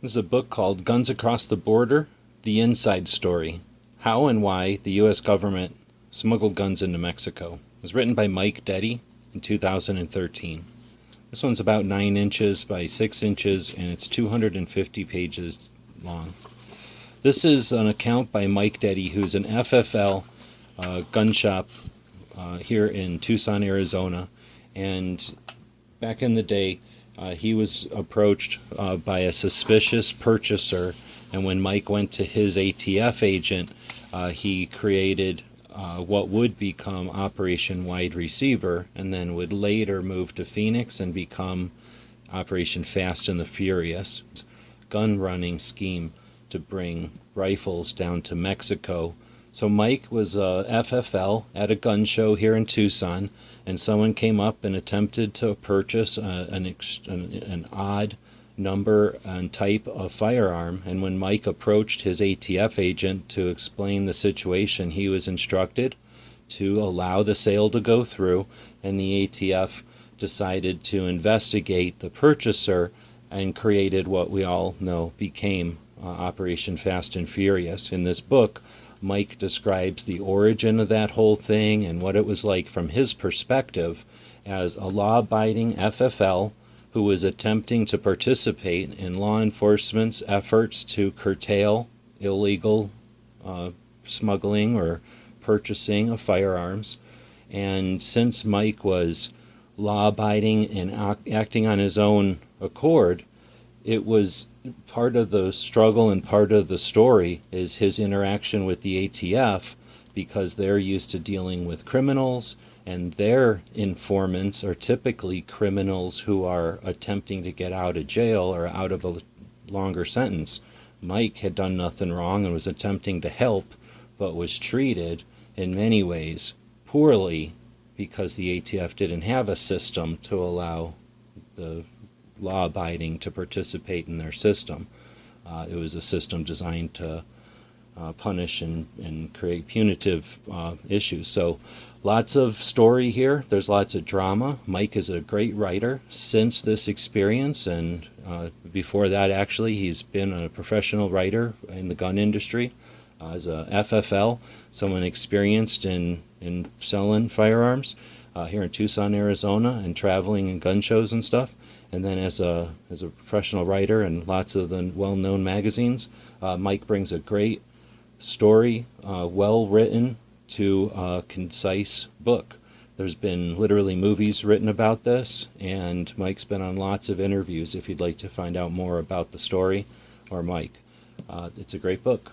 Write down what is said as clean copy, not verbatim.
This is a book called Guns Across the Border, The Inside Story, How and Why the U.S. Government Smuggled Guns into Mexico. It was written by Mike Detty in 2013. This one's about 9 inches by 6 inches, and it's 250 pages long. This is an account by Mike Detty, who's an FFL gun shop here in Tucson, Arizona. And back in the day, he was approached by a suspicious purchaser, and when Mike went to his ATF agent, he created what would become Operation Wide Receiver, and then would later move to Phoenix and become Operation Fast and the Furious, gun running scheme to bring rifles down to Mexico. So Mike was a FFL at a gun show here in Tucson, and someone came up and attempted to purchase an odd number and type of firearm. And when Mike approached his ATF agent to explain the situation, he was instructed to allow the sale to go through, and the ATF decided to investigate the purchaser and created what we all know became Operation Fast and Furious. In this book, Mike describes the origin of that whole thing and what it was like from his perspective as a law-abiding FFL who was attempting to participate in law enforcement's efforts to curtail illegal smuggling or purchasing of firearms. And since Mike was law-abiding and acting on his own accord, it was part of the struggle, and part of the story is his interaction with the ATF, because they're used to dealing with criminals, and their informants are typically criminals who are attempting to get out of jail or out of a longer sentence. Mike had done nothing wrong and was attempting to help, but was treated in many ways poorly because the ATF didn't have a system to allow the law-abiding to participate in their system. It was a system designed to punish and create punitive issues. So lots of story here. There's lots of drama. Mike is a great writer since this experience, and before that actually he's been a professional writer in the gun industry as a FFL, someone experienced in selling firearms here in Tucson, Arizona, and traveling in gun shows and stuff. And then as a professional writer in lots of the well-known magazines, Mike brings a great story, well written, to a concise book. There's been literally movies written about this, and Mike's been on lots of interviews if you'd like to find out more about the story or Mike. It's a great book.